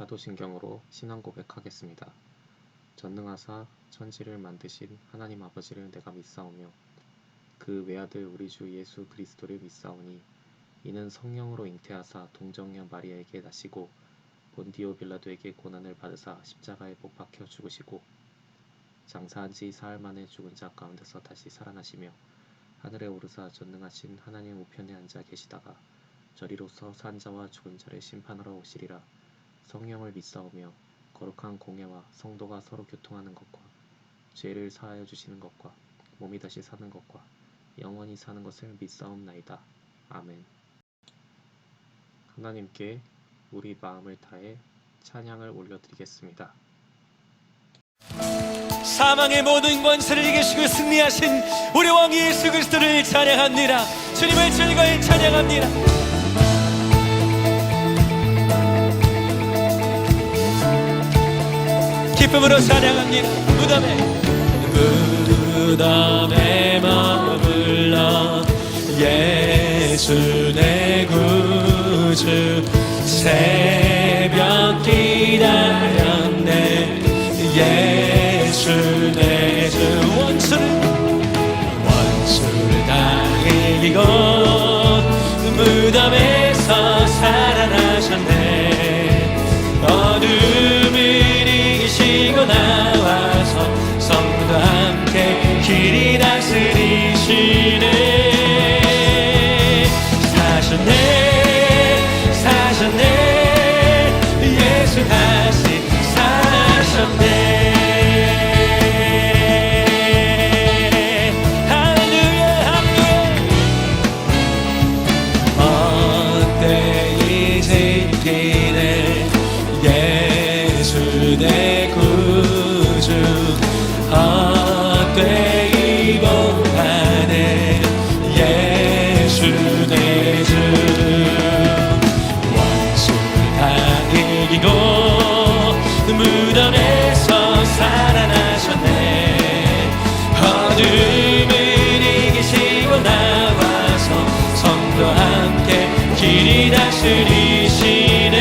사도신경으로 신앙 고백하겠습니다. 전능하사 천지를 만드신 하나님 아버지를 내가 믿사오며 그 외아들 우리 주 예수 그리스도를 믿사오니 이는 성령으로 잉태하사 동정녀 마리아에게 나시고 본디오 빌라도에게 고난을 받으사 십자가에 못 박혀 죽으시고 장사한 지 사흘 만에 죽은 자 가운데서 다시 살아나시며 하늘에 오르사 전능하신 하나님 우편에 앉아 계시다가 저리로서 산 자와 죽은 자를 심판하러 오시리라. 성령을 믿사오며 거룩한 공예와 성도가 서로 교통하는 것과 죄를 사하여 주시는 것과 몸이 다시 사는 것과 영원히 사는 것을 믿사옵나이다. 아멘. 하나님께 우리 마음을 다해 찬양을 올려드리겠습니다. 사망의 모든 권세를 이기시고 승리하신 우리 왕 예수 그리스도를 찬양합니다. 주님을 즐거이 찬양합니다. 기쁨으로 찬양합니다. 무덤에 머물러 예수 내 구주 새벽 기다렸네. 예수 내 주 원수를 다 이기고 무덤에서 살아나셨네. 어둠을 이기시고 나와서 성도 함께 길이 다스리시네. 사셨네 예수 다시 사셨네. 내 구주 헛되이 복하네. 예수 내 주 원수를 다 이기고 무덤에서 살아나셨네. 어둠을 이기시고 나와서 성도 함께 길이 다스리시네.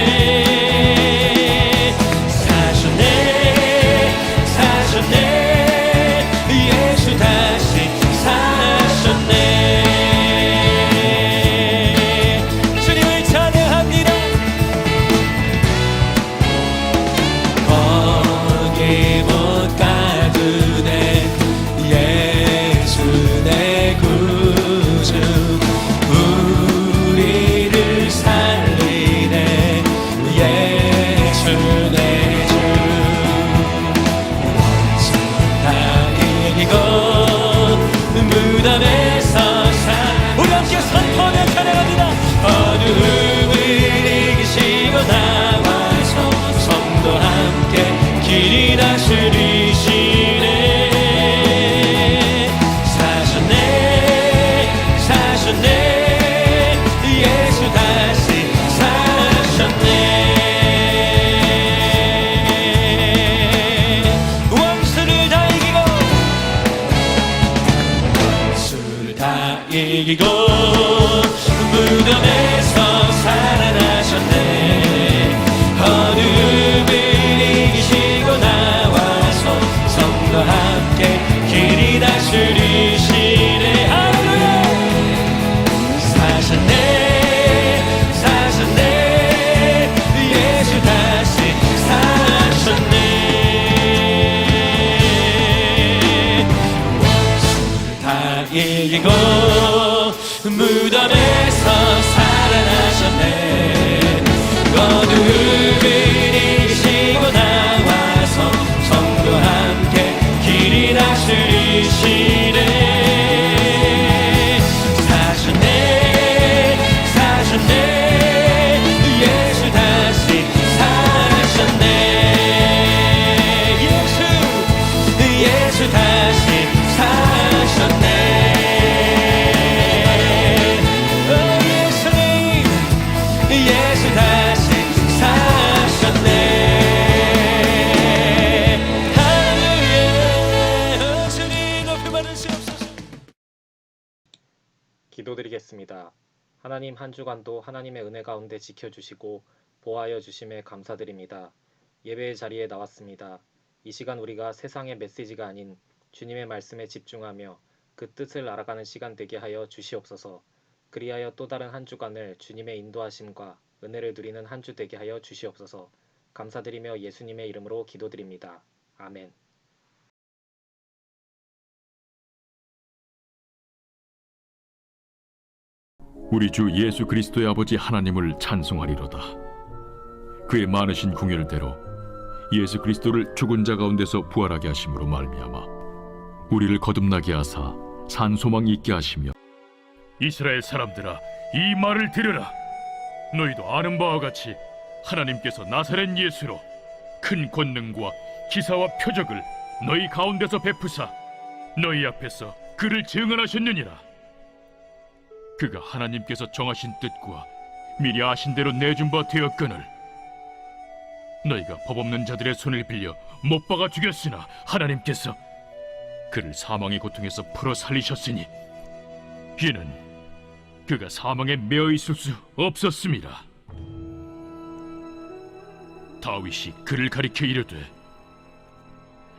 예수 다시 사셨네. 주님을 찬양합니다. 거기 못 가도 돼. 예수 내 구주 우리를 살리네. 예수 내 주 무덤에서 우리 함께 선포하며 찬양합니다. 어둠을 이기시고 나와서 성도 함께 길이 다스리시네. 사셨네 예수 다시 사셨네. 원수를 다 이기고 무덤에서 살아나셨네. 어둠을 이기시고 나와서 성도 함께 길이 다스리시네. 할렐루야. 사셨네 예수 다시 사셨네. 원수를 다 이기고 무덤에서 살아나셨네. 어둠을 이기시고 나와서 성도 함께 길이 다스리시네. 사셨네 예수 다시 사셨네. 예수 다시 사셨네. 예수 다시 사셨네. 할렐루야. 주님 높이 받으시옵소서. 기도드리겠습니다. 하나님 한 주간도 하나님의 은혜 가운데 지켜주시고 보호하여 주심에 감사드립니다. 예배의 자리에 나왔습니다. 이 시간 우리가 세상의 메시지가 아닌 주님의 말씀에 집중하며 그 뜻을 알아가는 시간 되게 하여 주시옵소서. 그리하여 또 다른 한 주간을 주님의 인도하심과 은혜를 누리는 한 주 되게 하여 주시옵소서. 감사드리며 예수님의 이름으로 기도드립니다. 아멘. 우리 주 예수 그리스도의 아버지 하나님을 찬송하리로다. 그의 많으신 궁율대로 예수 그리스도를 죽은 자 가운데서 부활하게 하심으로 말미암아 우리를 거듭나게 하사 산 소망 있게 하시며, 이스라엘 사람들아, 이 말을 들으라. 너희도 아는 바와 같이 하나님께서 나사렛 예수로 큰 권능과 기사와 표적을 너희 가운데서 베푸사 너희 앞에서 그를 증언하셨느니라. 그가 하나님께서 정하신 뜻과 미리 아신 대로 내준 바 되었거늘 너희가 법 없는 자들의 손을 빌려 못 박아 죽였으나 하나님께서 그를 사망의 고통에서 풀어 살리셨으니 이는 그가 사망에 매어 있을 수 없었습니다. 다윗이 그를 가리켜 이르되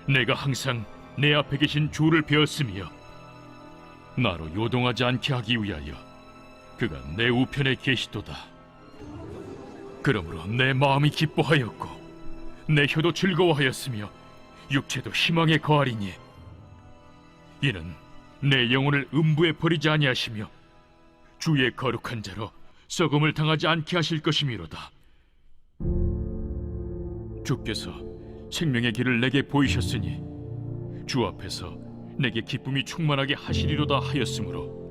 내가 항상 내 앞에 계신 주를 배웠으며 나로 요동하지 않게 하기 위하여 그가 내 우편에 계시도다. 그러므로 내 마음이 기뻐하였고 내 혀도 즐거워하였으며 육체도 희망에 거하리니 이는 내 영혼을 음부에 버리지 아니하시며 주의 거룩한 자로 썩음을 당하지 않게 하실 것이미로다. 주께서 생명의 길을 내게 보이셨으니 주 앞에서 내게 기쁨이 충만하게 하시리로다 하였으므로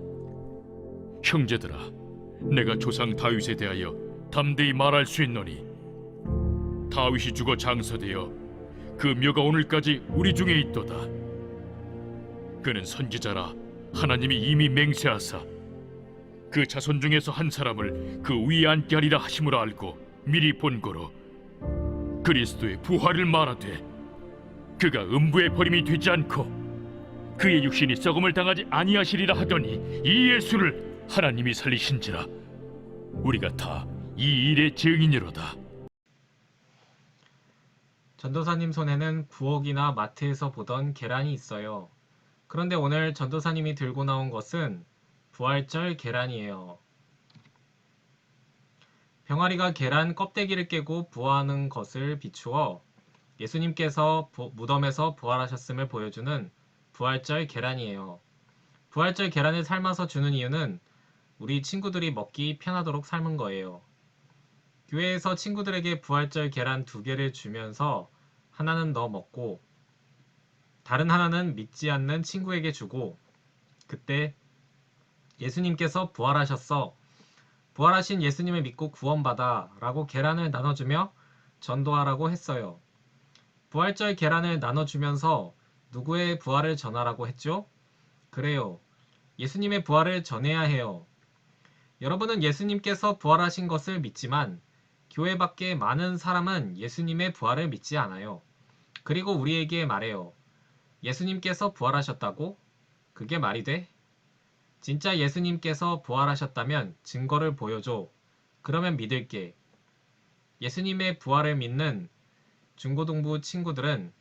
형제들아, 내가 조상 다윗에 대하여 담대히 말할 수 있노니 다윗이 죽어 장사되어 그 묘가 오늘까지 우리 중에 있도다. 그는 선지자라 하나님이 이미 맹세하사 그 자손 중에서 한 사람을 그 위에 앉게 하리라 하심으로 알고 미리 본고로 그리스도의 부활을 말하되 그가 음부에 버림이 되지 않고 그의 육신이 썩음을 당하지 아니하시리라 하더니 이 예수를 하나님이 살리신지라. 우리가 다 이 일의 증인이로다. 전도사님 손에는 부엌이나 마트에서 보던 계란이 있어요. 그런데 오늘 전도사님이 들고 나온 것은 부활절 계란이에요. 병아리가 계란 껍데기를 깨고 부화하는 것을 비추어 예수님께서 무덤에서 부활하셨음을 보여주는 부활절 계란이에요. 부활절 계란을 삶아서 주는 이유는 우리 친구들이 먹기 편하도록 삶은 거예요. 교회에서 친구들에게 부활절 계란 2개를 주면서 하나는 너 먹고 다른 하나는 믿지 않는 친구에게 주고 그때 예수님께서 부활하셨어. 부활하신 예수님을 믿고 구원받아 라고 계란을 나눠주며 전도하라고 했어요. 부활절 계란을 나눠주면서 누구의 부활을 전하라고 했죠? 그래요. 예수님의 부활을 전해야 해요. 여러분은 예수님께서 부활하신 것을 믿지만 교회 밖에 많은 사람은 예수님의 부활을 믿지 않아요. 그리고 우리에게 말해요. 예수님께서 부활하셨다고? 그게 말이 돼? 진짜 예수님께서 부활하셨다면 증거를 보여줘. 그러면 믿을게. 예수님의 부활을 믿는 중고등부 친구들은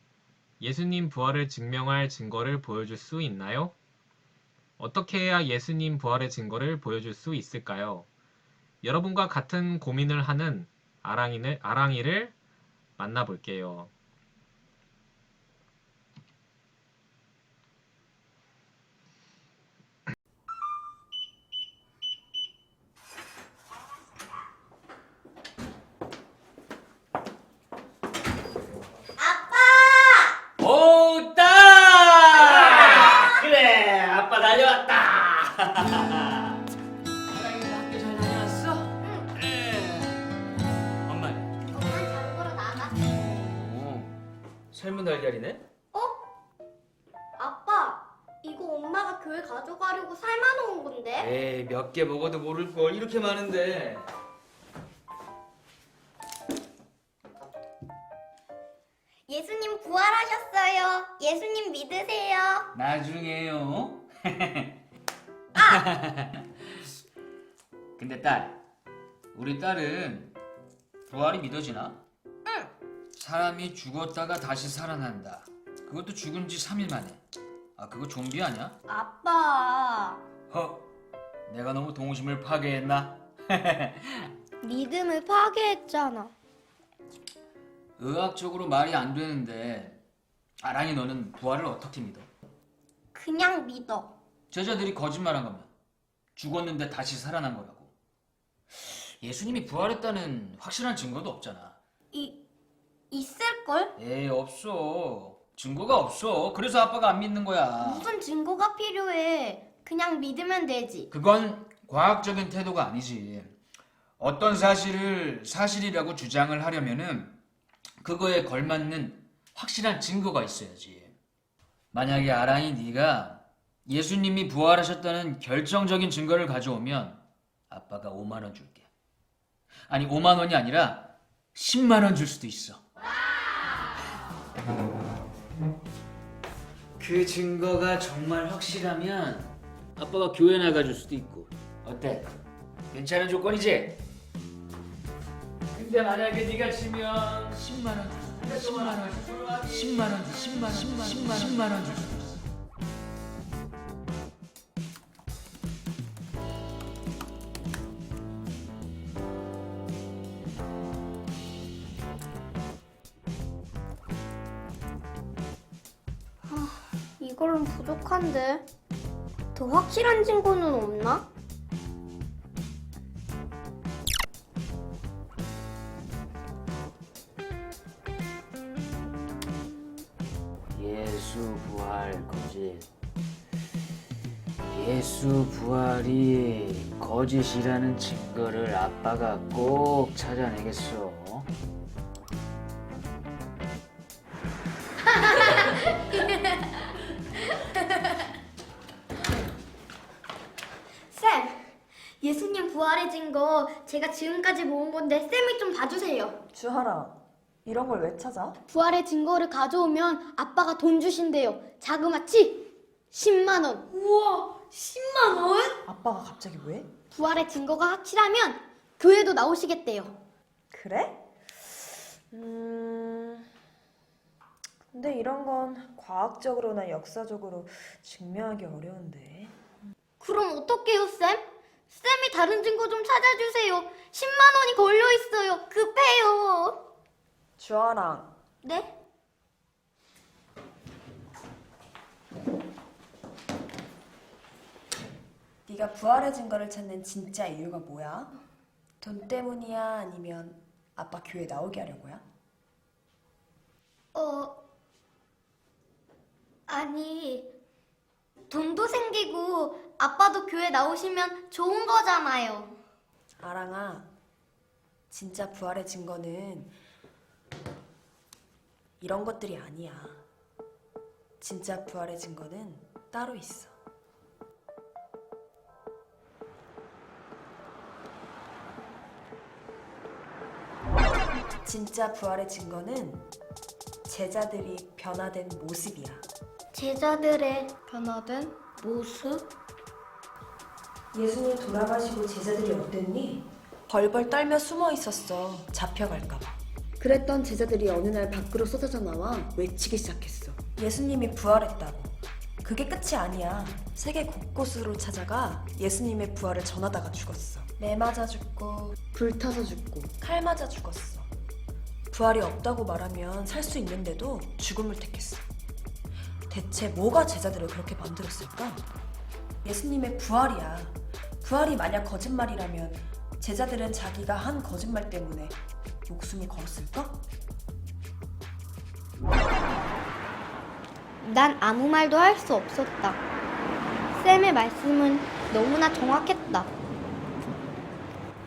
예수님 부활을 증명할 증거를 보여줄 수 있나요? 어떻게 해야 예수님 부활의 증거를 보여줄 수 있을까요? 여러분과 같은 고민을 하는 아랑이를 만나볼게요. 오, 딸! 그래, 아빠 달려왔다. 사랑이는 학교 잘 다녀왔어? 응. 엄마는? 엄마는 장보러 나갔어. 오, 삶은 달걀이네? 아빠, 이거 엄마가 교회 가져가려고 삶아놓은 건데? 에이, 몇 개 먹어도 모를걸. 이렇게 많은데. 예수님 부활하셨어요. 예수님 믿으세요. 나중에요. 근데 딸, 우리 딸은 부활이 믿어지나? 응. 사람이 죽었다가 다시 살아난다. 그것도 죽은 지 3일 만에. 아, 그거 좀비 아니야? 아빠, 내가 너무 동심을 파괴했나? 믿음을 파괴했잖아. 의학적으로 말이 안 되는데 아랑이 너는 부활을 어떻게 믿어? 그냥 믿어. 제자들이 거짓말한 거면 죽었는데 다시 살아난 거라고. 예수님이 부활했다는 확실한 증거도 없잖아. 있을걸? 에이, 없어. 증거가 없어. 그래서 아빠가 안 믿는 거야. 무슨 증거가 필요해? 그냥 믿으면 되지. 그건 과학적인 태도가 아니지. 어떤 사실을 사실이라고 주장을 하려면은 그거에 걸맞는 확실한 증거가 있어야지. 만약에 아랑이 네가 예수님이 부활하셨다는 결정적인 증거를 가져오면 아빠가 5만 원 줄게. 아니, 5만 원이 아니라 10만 원 줄 수도 있어. 그 증거가 정말 확실하면 아빠가 교회 나가줄 수도 있고. 어때? 괜찮은 조건이지? 근데 만약에 네가 지면 10만 원 줄 수 있어. 10만 원 줄 수 있어. 10만 원 줄 수 있어. 10만 원 줄 수 있어. 이걸로 부족한데. 더 확실한 증거는 없나? 예수 부활 거짓. 예수 부활이 거짓이라는 증거를 아빠가 꼭 찾아내겠어. 쌤, 예수님 부활의 증거 제가 지금까지 모은 건데 쌤이 좀 봐주세요. 주하라, 이런 걸 왜 찾아? 부활의 증거를 가져오면 아빠가 돈 주신대요. 자그마치 10만 원. 우와, 10만 원? 아빠가 갑자기 왜? 부활의 증거가 확실하면 교회도 나오시겠대요. 그래? 근데 이런 건 과학적으로나 역사적으로 증명하기 어려운데. 그럼 어떡해요, 쌤? 쌤이 다른 증거 좀 찾아주세요. 10만 원이 걸려있어요. 급해요. 주하랑, 네? 네가 부활의 증거를 찾는 진짜 이유가 뭐야? 돈 때문이야? 아니면 아빠 교회 나오게 하려고야? 아니, 돈도 생기고 아빠도 교회 나오시면 좋은 거잖아요. 아랑아, 진짜 부활의 증거는 이런 것들이 아니야. 진짜 부활의 증거는 따로 있어. 진짜 부활의 증거는 제자들이 변화된 모습이야. 제자들의 변화된 모습? 예수님 돌아가시고 제자들이 어땠니? 벌벌 떨며 숨어 있었어. 잡혀갈까봐. 그랬던 제자들이 어느 날 밖으로 쏟아져 나와 외치기 시작했어. 예수님이 부활했다고. 그게 끝이 아니야. 세계 곳곳으로 찾아가 예수님의 부활을 전하다가 죽었어. 매 맞아 죽고 불타서 죽고 칼 맞아 죽었어. 부활이 없다고 말하면 살 수 있는데도 죽음을 택했어. 대체 뭐가 제자들을 그렇게 만들었을까? 예수님의 부활이야. 부활이 만약 거짓말이라면 제자들은 자기가 한 거짓말 때문에 목숨을 걸었을까? 난 아무 말도 할 수 없었다. 쌤의 말씀은 너무나 정확했다.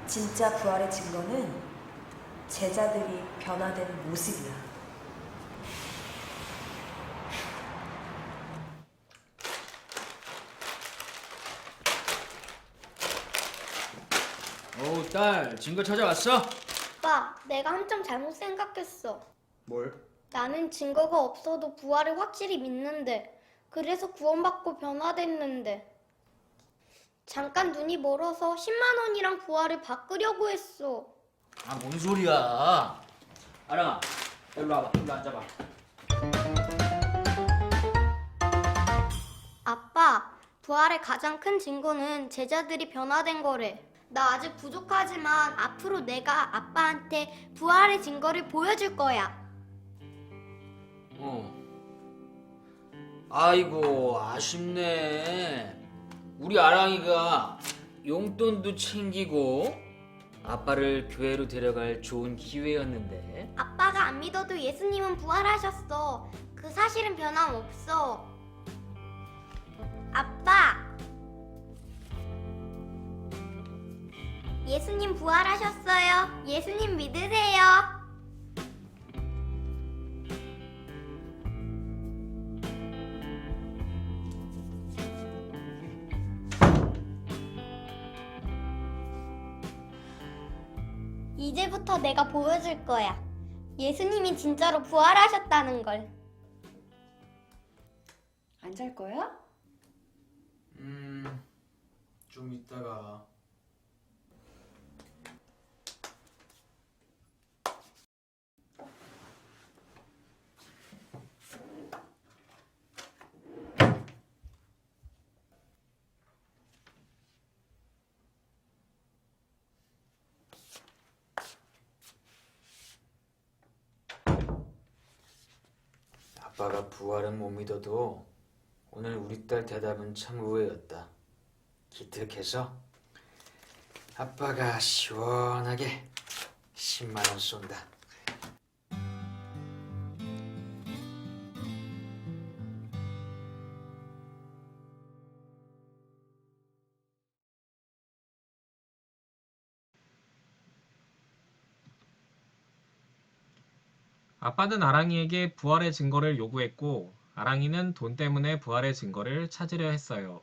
진짜 부활의 증거는 제자들이 변화된 모습이야. 어우, 딸, 증거 찾아왔어? 오빠, 내가 한점 잘못 생각했어. 뭘? 나는 증거가 없어도 부활을 확실히 믿는데, 그래서 구원받고 변화됐는데. 잠깐 눈이 멀어서 10만 원이랑 부활을 바꾸려고 했어. 아, 뭔 소리야. 아랑아, 일로 와봐. 일로 앉아봐. 아빠, 부활의 가장 큰 증거는 제자들이 변화된 거래. 나 아직 부족하지만 앞으로 내가 아빠한테 부활의 증거를 보여줄 거야. 아이고, 아쉽네. 우리 아랑이가 용돈도 챙기고 아빠를 교회로 데려갈 좋은 기회였는데. 아빠가 안 믿어도 예수님은 부활하셨어. 그 사실은 변함없어. 아빠! 예수님 부활하셨어요. 예수님 믿으세요. 이제부터 내가 보여줄 거야. 예수님이 진짜로 부활하셨다는 걸. 안 잘 거야? 좀 이따가. 아빠가 부활은 못 믿어도 오늘 우리 딸 대답은 참 의외였다. 기특해서 아빠가 시원하게 10만 원 쏜다. 아빠는 아랑이에게 부활의 증거를 요구했고 아랑이는 돈 때문에 부활의 증거를 찾으려 했어요.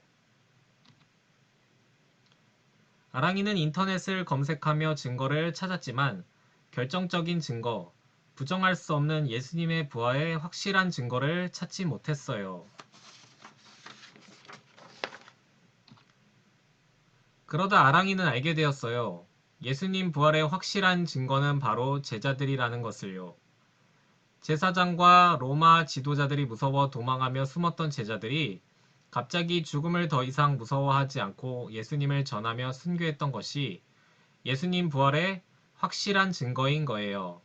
아랑이는 인터넷을 검색하며 증거를 찾았지만 결정적인 증거, 부정할 수 없는 예수님의 부활의 확실한 증거를 찾지 못했어요. 그러다 아랑이는 알게 되었어요. 예수님 부활의 확실한 증거는 바로 제자들이라는 것을요. 제사장과 로마 지도자들이 무서워 도망하며 숨었던 제자들이 갑자기 죽음을 더 이상 무서워하지 않고 예수님을 전하며 순교했던 것이 예수님 부활의 확실한 증거인 거예요.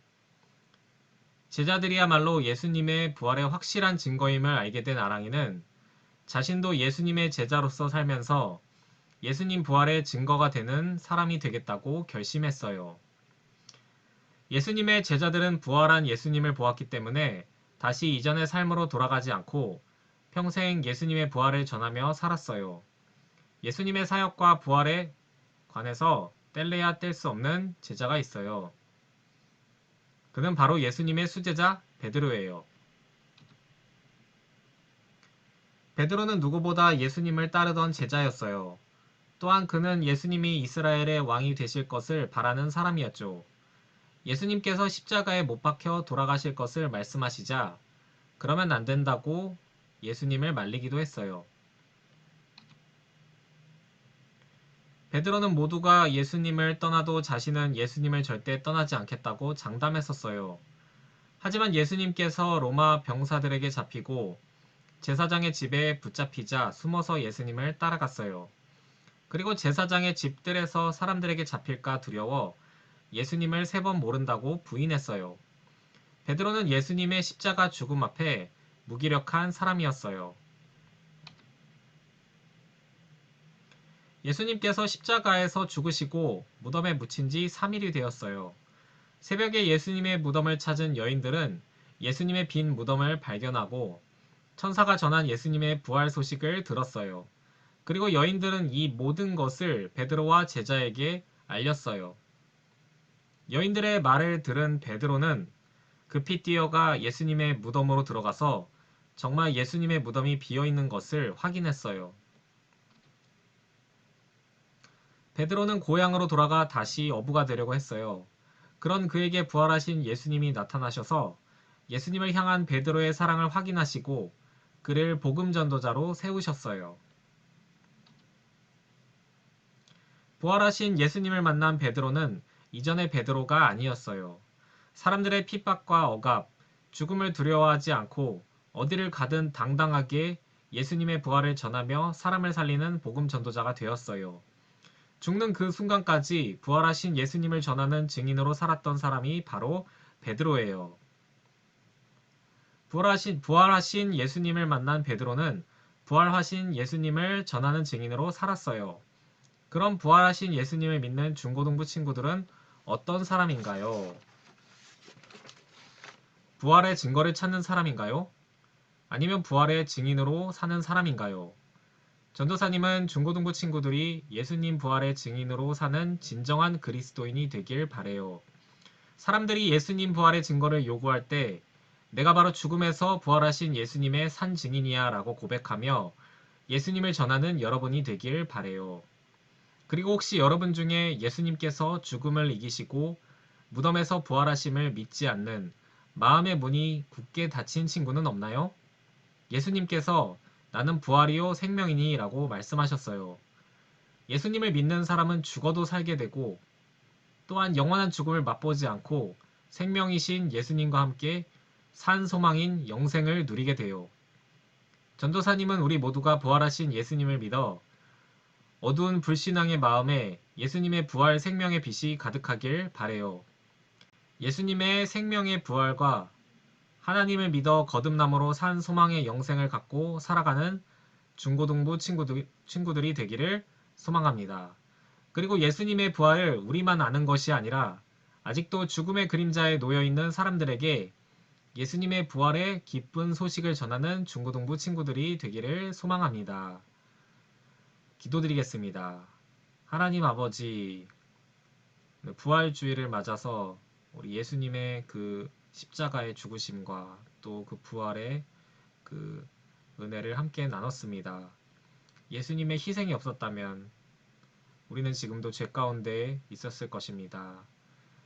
제자들이야말로 예수님의 부활의 확실한 증거임을 알게 된 아랑이는 자신도 예수님의 제자로서 살면서 예수님 부활의 증거가 되는 사람이 되겠다고 결심했어요. 예수님의 제자들은 부활한 예수님을 보았기 때문에 다시 이전의 삶으로 돌아가지 않고 평생 예수님의 부활을 전하며 살았어요. 예수님의 사역과 부활에 관해서 뗄래야 뗄 수 없는 제자가 있어요. 그는 바로 예수님의 수제자 베드로예요. 베드로는 누구보다 예수님을 따르던 제자였어요. 또한 그는 예수님이 이스라엘의 왕이 되실 것을 바라는 사람이었죠. 예수님께서 십자가에 못 박혀 돌아가실 것을 말씀하시자 그러면 안 된다고 예수님을 말리기도 했어요. 베드로는 모두가 예수님을 떠나도 자신은 예수님을 절대 떠나지 않겠다고 장담했었어요. 하지만 예수님께서 로마 병사들에게 잡히고 제사장의 집에 붙잡히자 숨어서 예수님을 따라갔어요. 그리고 제사장의 집들에서 사람들에게 잡힐까 두려워 예수님을 3번 모른다고 부인했어요. 베드로는 예수님의 십자가 죽음 앞에 무기력한 사람이었어요. 예수님께서 십자가에서 죽으시고 무덤에 묻힌 지 3일이 되었어요. 새벽에 예수님의 무덤을 찾은 여인들은 예수님의 빈 무덤을 발견하고 천사가 전한 예수님의 부활 소식을 들었어요. 그리고 여인들은 이 모든 것을 베드로와 제자에게 알렸어요. 여인들의 말을 들은 베드로는 급히 뛰어가 예수님의 무덤으로 들어가서 정말 예수님의 무덤이 비어있는 것을 확인했어요. 베드로는 고향으로 돌아가 다시 어부가 되려고 했어요. 그런 그에게 부활하신 예수님이 나타나셔서 예수님을 향한 베드로의 사랑을 확인하시고 그를 복음 전도자로 세우셨어요. 부활하신 예수님을 만난 베드로는 이전의 베드로가 아니었어요. 사람들의 핍박과 억압, 죽음을 두려워하지 않고 어디를 가든 당당하게 예수님의 부활을 전하며 사람을 살리는 복음 전도자가 되었어요. 죽는 그 순간까지 부활하신 예수님을 전하는 증인으로 살았던 사람이 바로 베드로예요. 부활하신 예수님을 만난 베드로는 부활하신 예수님을 전하는 증인으로 살았어요. 그럼 부활하신 예수님을 믿는 중고등부 친구들은 어떤 사람인가요? 부활의 증거를 찾는 사람인가요? 아니면 부활의 증인으로 사는 사람인가요? 전도사님은 중고등부 친구들이 예수님 부활의 증인으로 사는 진정한 그리스도인이 되길 바래요. 사람들이 예수님 부활의 증거를 요구할 때 내가 바로 죽음에서 부활하신 예수님의 산 증인이야 라고 고백하며 예수님을 전하는 여러분이 되길 바래요. 그리고 혹시 여러분 중에 예수님께서 죽음을 이기시고 무덤에서 부활하심을 믿지 않는 마음의 문이 굳게 닫힌 친구는 없나요? 예수님께서 나는 부활이요 생명이니 라고 말씀하셨어요. 예수님을 믿는 사람은 죽어도 살게 되고 또한 영원한 죽음을 맛보지 않고 생명이신 예수님과 함께 산 소망인 영생을 누리게 돼요. 전도사님은 우리 모두가 부활하신 예수님을 믿어 어두운 불신앙의 마음에 예수님의 부활 생명의 빛이 가득하길 바래요. 예수님의 생명의 부활과 하나님을 믿어 거듭남으로 산 소망의 영생을 갖고 살아가는 중고등부 친구들이 되기를 소망합니다. 그리고 예수님의 부활을 우리만 아는 것이 아니라 아직도 죽음의 그림자에 놓여있는 사람들에게 예수님의 부활의 기쁜 소식을 전하는 중고등부 친구들이 되기를 소망합니다. 기도드리겠습니다. 하나님 아버지, 부활주의를 맞아서 우리 예수님의 그 십자가의 죽으심과 또 그 부활의 그 은혜를 함께 나눴습니다. 예수님의 희생이 없었다면 우리는 지금도 죄 가운데 있었을 것입니다.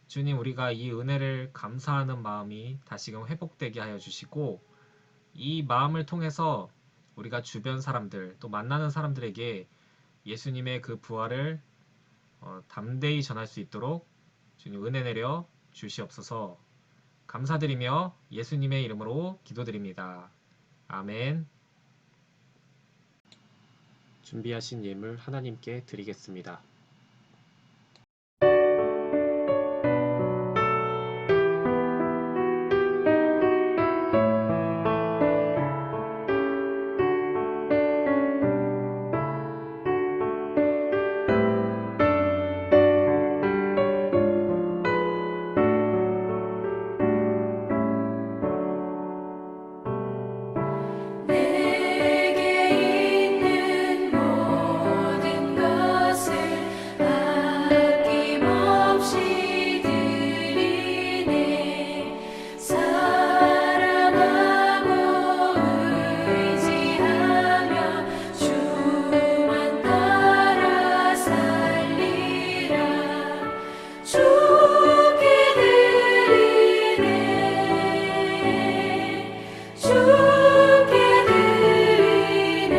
주님, 우리가 이 은혜를 감사하는 마음이 다시금 회복되게 하여 주시고 이 마음을 통해서 우리가 주변 사람들 또 만나는 사람들에게 예수님의 그 부활을 담대히 전할 수 있도록 주님 은혜 내려 주시옵소서. 감사드리며 예수님의 이름으로 기도드립니다. 아멘. 준비하신 예물 하나님께 드리겠습니다. 내게 있는 모든 것을 아낌없이 드리네. 사랑하고 의지하며 주만 따라 살리라. 주께 드리네. 주께 드리네.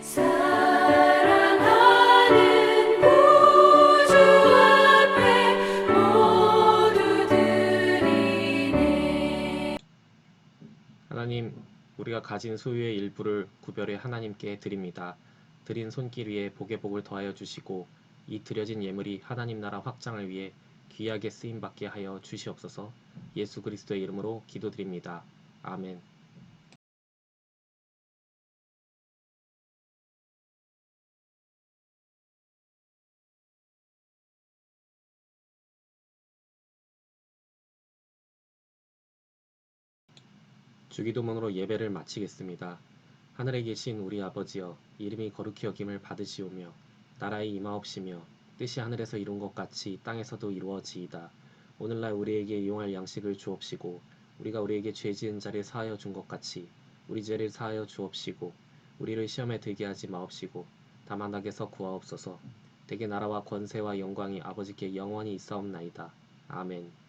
사랑하는 구주 앞에 모두 드리네. 하나님, 우리가 가진 소유의 일부를 구별해 하나님께 드립니다. 드린 손길 위에 복의 복을 더하여 주시고 이 드려진 예물이 하나님 나라 확장을 위해 귀하게 쓰임받게 하여 주시옵소서. 예수 그리스도의 이름으로 기도드립니다. 아멘. 주기도문으로 예배를 마치겠습니다. 하늘에 계신 우리 아버지여, 이름이 거룩히 여김을 받으시오며 나라의 임하옵시며 뜻이 하늘에서 이룬 것 같이 땅에서도 이루어지이다. 오늘날 우리에게 이용할 양식을 주옵시고 우리가 우리에게 죄 지은 자를 사하여 준 것 같이 우리 죄를 사하여 주옵시고 우리를 시험에 들게 하지 마옵시고 다만 악에서 구하옵소서. 대개 나라와 권세와 영광이 아버지께 영원히 있사옵나이다. 아멘.